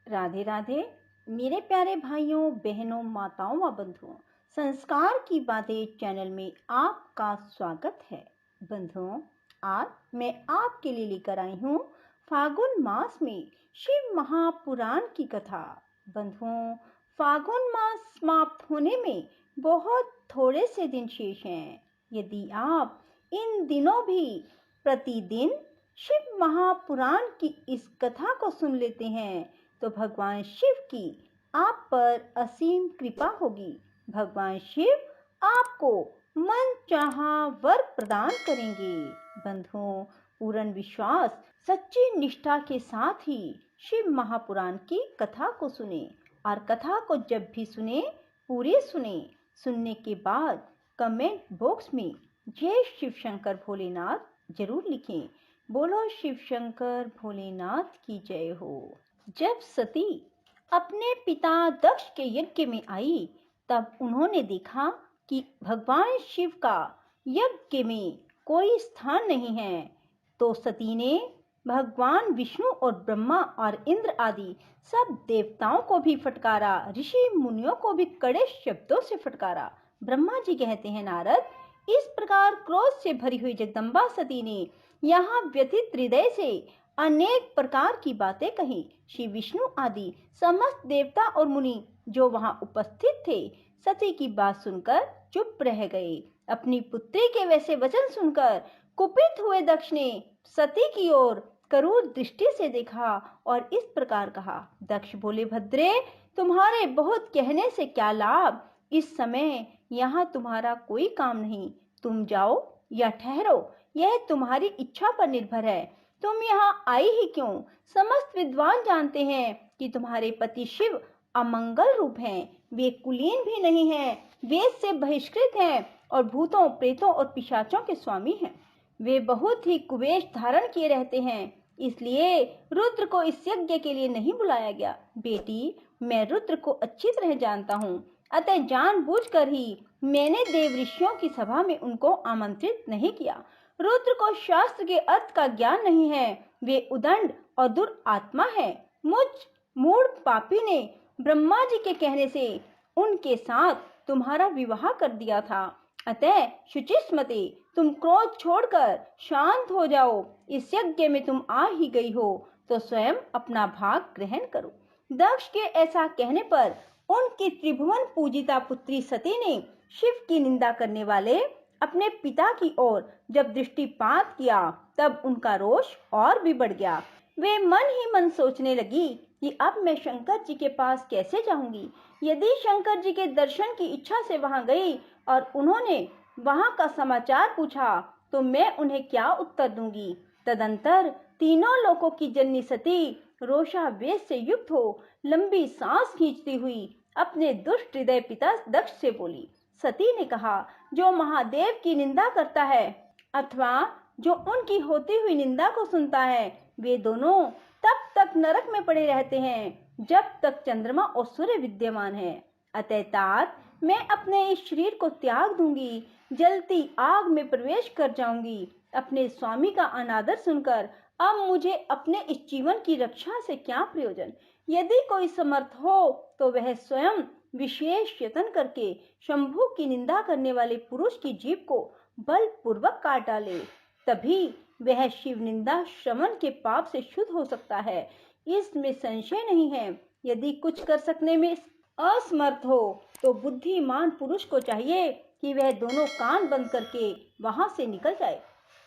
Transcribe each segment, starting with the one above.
राधे राधे मेरे प्यारे भाइयों बहनों माताओं व बंधुओं, संस्कार की बातें चैनल में आपका स्वागत है। बंधुओं, आज मैं आपके लिए लेकर आई हूँ फागुन मास में शिव महापुराण की कथा। बंधुओं, फागुन मास समाप्त होने में बहुत थोड़े से दिन शेष हैं। यदि आप इन दिनों भी प्रतिदिन शिव महापुराण की इस कथा को सुन लेते हैं तो भगवान शिव की आप पर असीम कृपा होगी। भगवान शिव आपको मन चाहा वर प्रदान करेंगे। बंधुओं, पूर्ण विश्वास सच्ची निष्ठा के साथ ही शिव महापुराण की कथा को सुने और कथा को जब भी सुने पूरे सुने। सुनने के बाद कमेंट बॉक्स में जय शिव शंकर भोलेनाथ जरूर लिखें। बोलो शिव शंकर भोलेनाथ की जय हो। जब सती अपने पिता दक्ष के यज्ञ में आई तब उन्होंने देखा कि भगवान शिव का यज्ञ में कोई स्थान नहीं है, तो सती ने भगवान विष्णु और ब्रह्मा और इंद्र आदि सब देवताओं को भी फटकारा, ऋषि मुनियों को भी कड़े शब्दों से फटकारा। ब्रह्मा जी कहते हैं, नारद, इस प्रकार क्रोध से भरी हुई जगदम्बा सती ने यहाँ व्यथित हृदय से अनेक प्रकार की बातें कही। श्री विष्णु आदि समस्त देवता और मुनि जो वहां उपस्थित थे सती की बात सुनकर चुप रह गए। अपनी पुत्री के वैसे वचन सुनकर कुपित हुए दक्ष ने सती की ओर क्रूर दृष्टि से देखा और इस प्रकार कहा। दक्ष बोले, भद्रे, तुम्हारे बहुत कहने से क्या लाभ, इस समय यहाँ तुम्हारा कोई काम नहीं। तुम जाओ या ठहरो, यह तुम्हारी इच्छा पर निर्भर है। तुम यहाँ आई ही क्यों? समस्त विद्वान जानते हैं कि तुम्हारे पति शिव अमंगल रूप हैं। वे कुलीन भी नहीं हैं, वेद से बहिष्कृत हैं और भूतों, प्रेतों और पिशाचों के स्वामी हैं। वे बहुत ही कुवेश धारण किए रहते हैं, इसलिए रुद्र को इस यज्ञ के लिए नहीं बुलाया गया। बेटी, मैं रुद्र को अच्छी तरह जानता हूँ, अतः जानबूझकर ही मैंने देव ऋषियों की सभा में उनको आमंत्रित नहीं किया। रुद्र को शास्त्र के अर्थ का ज्ञान नहीं है, वे उदंड और दुरात्मा है। मुझ मूढ़ पापी ने ब्रह्मा जी के कहने से उनके साथ तुम्हारा विवाह कर दिया था, अतः शुचिस्मते, तुम क्रोध छोड़कर शांत हो जाओ। इस यज्ञ में तुम आ ही गई हो तो स्वयं अपना भाग ग्रहण करो। दक्ष के ऐसा कहने पर उनकी त्रिभुवन पूजिता पुत्री सती ने शिव की निंदा करने वाले अपने पिता की ओर जब दृष्टिपात किया तब उनका रोष और भी बढ़ गया। वे मन ही मन सोचने लगी कि अब मैं शंकर जी के पास कैसे जाऊंगी। यदि शंकर जी के दर्शन की इच्छा से वहां गई और उन्होंने वहां का समाचार पूछा तो मैं उन्हें क्या उत्तर दूंगी। तदंतर तीनों लोकों की जननी सती रोषावेश से युक्त हो लंबी सांस खींचती हुई अपने दुष्ट हृदय पिता दक्ष से बोली। सती ने कहा, जो महादेव की निंदा करता है अथवा जो उनकी होती हुई निंदा को सुनता है, वे दोनों तब तक नरक में पड़े रहते हैं जब तक चंद्रमा और सूर्य विद्यमान है। अतः तात मैं अपने इस शरीर को त्याग दूंगी, जलती आग में प्रवेश कर जाऊंगी। अपने स्वामी का अनादर सुनकर अब मुझे अपने इस जीवन की रक्षा से क्या प्रयोजन। यदि कोई समर्थ हो तो वह स्वयं विशेष यत्न करके शंभु की निंदा करने वाले पुरुष की जीभ को बलपूर्वक काट डाले, तभी वह शिव निंदा श्रवण के पाप से शुद्ध हो सकता है, इसमें संशय नहीं है। यदि कुछ कर सकने में असमर्थ हो तो बुद्धिमान पुरुष को चाहिए कि वह दोनों कान बंद करके वहां से निकल जाए,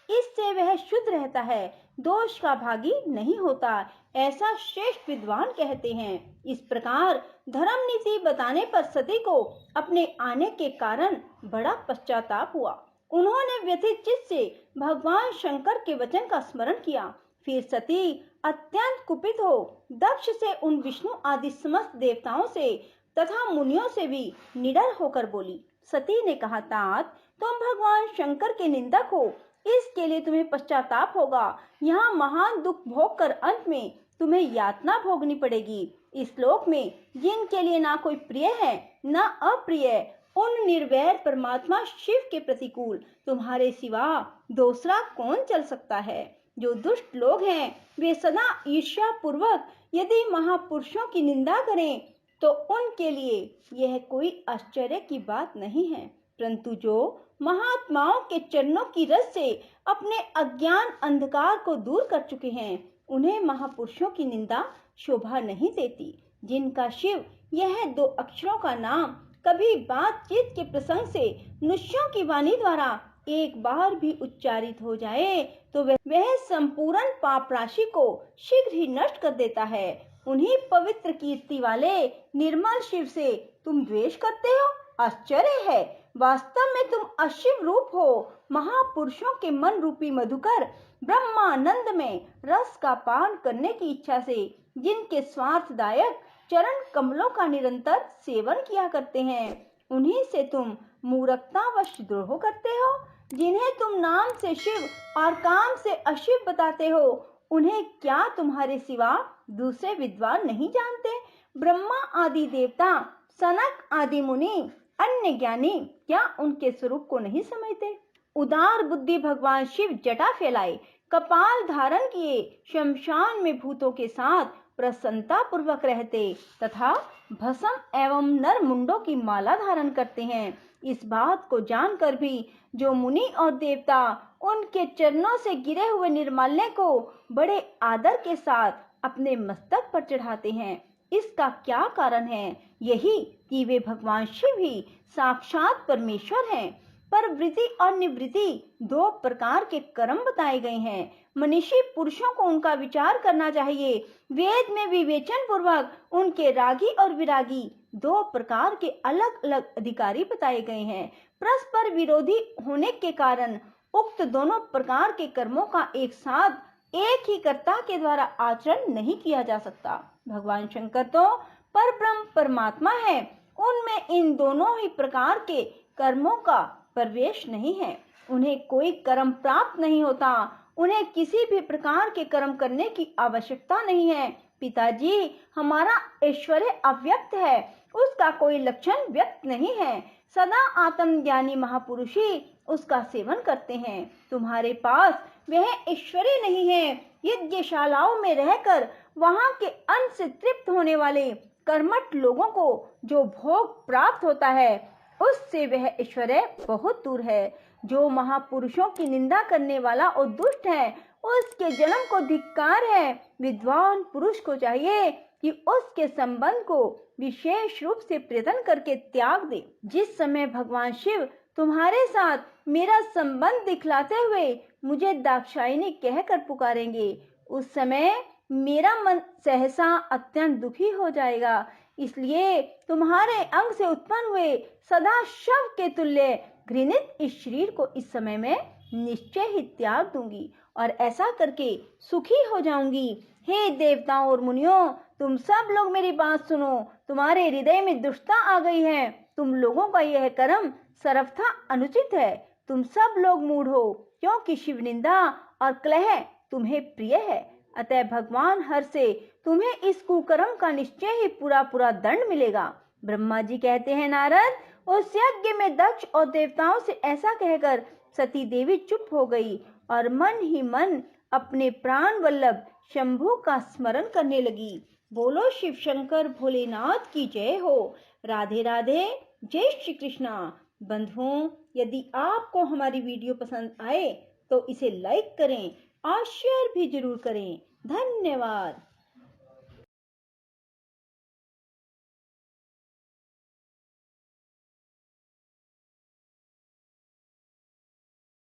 इससे वह शुद्ध रहता है, दोष का भागी नहीं होता, ऐसा श्रेष्ठ विद्वान कहते हैं। इस प्रकार धर्म नीति बताने पर सती को अपने आने के कारण बड़ा पश्चाताप हुआ। उन्होंने व्यथित चित्त से भगवान शंकर के वचन का स्मरण किया। फिर सती अत्यंत कुपित हो दक्ष से, उन विष्णु आदि समस्त देवताओं से तथा मुनियों से भी निडर होकर बोली। सती ने कहा, तात, तुम भगवान शंकर के निंदक हो, इसके लिए तुम्हें पश्चाताप होगा। यहाँ महान दुख भोग कर अंत में तुम्हें यातना भोगनी पड़ेगी। इस लोक में जिनके लिए ना कोई प्रिय है ना अप्रिय, उन निर्वैर परमात्मा शिव के प्रतिकूल तुम्हारे सिवा दूसरा कौन चल सकता है। जो दुष्ट लोग हैं वे सदा ईर्ष्या पूर्वक यदि महापुरुषों की निंदा करें तो उनके लिए यह कोई आश्चर्य की बात नहीं है, परंतु जो महात्माओं के चरणों की रस से अपने अज्ञान अंधकार को दूर कर चुके हैं उन्हें महापुरुषों की निंदा शोभा नहीं देती। जिनका शिव यह 2 अक्षरों का नाम कभी बातचीत के प्रसंग से मनुष्यों की वाणी द्वारा एक बार भी उच्चारित हो जाए तो वह संपूर्ण पाप राशि को शीघ्र ही नष्ट कर देता है। उन्हीं पवित्र कीर्ति वाले निर्मल शिव से तुम द्वेष करते हो? आश्चर्य है, वास्तव में तुम अशिव रूप हो। महापुरुषों के मन रूपी मधुकर ब्रह्मानंद में रस का पान करने की इच्छा से जिनके स्वार्थदायक चरण कमलों का निरंतर सेवन किया करते हैं उन्हीं से तुम मूर्खतावश द्रोह करते हो। जिन्हें तुम नाम से शिव और काम से अशिव बताते हो उन्हें क्या तुम्हारे सिवा दूसरे विद्वान नहीं जानते? ब्रह्मा आदि देवता, सनक आदि मुनि, अन्य ज्ञानी क्या उनके स्वरूप को नहीं समझते? उदार बुद्धि भगवान शिव जटा फैलाए, कपाल धारण किए, शमशान में भूतों के साथ प्रसन्नता पूर्वक रहते तथा भस्म एवं नर मुंडों की माला धारण करते हैं। इस बात को जानकर भी जो मुनि और देवता उनके चरणों से गिरे हुए निर्माल्य को बड़े आदर के साथ अपने मस्तक पर चढ़ाते हैं, इसका क्या कारण है? यही कि वे भगवान शिव ही साक्षात परमेश्वर हैं। पर वृत्ति और निवृत्ति 2 प्रकार के कर्म बताए गए हैं। मनीषी पुरुषों को उनका विचार करना चाहिए। वेद में विवेचन पूर्वक उनके रागी और विरागी 2 प्रकार के अलग अलग अधिकारी बताए गए हैं। परस्पर विरोधी होने के कारण उक्त दोनों प्रकार के कर्मों का एक साथ एक ही कर्ता के द्वारा आचरण नहीं किया जा सकता। भगवान शंकर तो परब्रह्म परमात्मा है, उनमें इन दोनों ही प्रकार के कर्मों का प्रवेश नहीं है। उन्हें कोई कर्म प्राप्त नहीं होता, उन्हें किसी भी प्रकार के कर्म करने की आवश्यकता नहीं है। पिताजी, हमारा ऐश्वर्य अव्यक्त है, उसका कोई लक्षण व्यक्त नहीं है। सदा आत्मज्ञानी महापुरुष ही उसका सेवन करते हैं। तुम्हारे पास वह ऐश्वर्य नहीं है। यज्ञशालाओं में रहकर वहां के अन्न से तृप्त होने वाले कर्मठ लोगों को जो भोग प्राप्त होता है उससे वह ऐश्वर्य बहुत दूर है। जो महापुरुषों की निंदा करने वाला और दुष्ट है उसके जन्म को धिक्कार है। विद्वान पुरुष को चाहिए कि उसके संबंध को विशेष रूप से प्रयत्न करके त्याग दे। जिस समय भगवान शिव तुम्हारे साथ मेरा संबंध दिखलाते हुए मुझे दाक्षायणी कहकर पुकारेंगे उस समय मेरा मन सहसा अत्यंत दुखी हो जाएगा। इसलिए तुम्हारे अंग से उत्पन्न हुए सदा शव के तुल्य घृणित इस शरीर को इस समय में निश्चय ही त्याग दूंगी और ऐसा करके सुखी हो जाऊंगी। हे देवताओं और मुनियों, तुम सब लोग मेरी बात सुनो। तुम्हारे हृदय में दुष्टता आ गई है। तुम लोगों का यह कर्म सर्वथा अनुचित है। तुम सब लोग मूढ़ हो, क्योंकि शिव निंदा और कलह तुम्हें प्रिय है। अतः भगवान हर से तुम्हें इस कुकर्म का निश्चय ही पूरा दंड मिलेगा। ब्रह्मा जी कहते हैं, नारद, उस यज्ञ में दक्ष और देवताओं से ऐसा कहकर सती देवी चुप हो गई और मन ही मन अपने प्राण वल्लभ शंभु का स्मरण करने लगी। बोलो शिव शंकर भोलेनाथ की जय हो। राधे राधे, जय श्री कृष्णा। बंधुओं, यदि आपको हमारी वीडियो पसंद आए तो इसे लाइक करें और शेयर भी जरूर करें। धन्यवाद।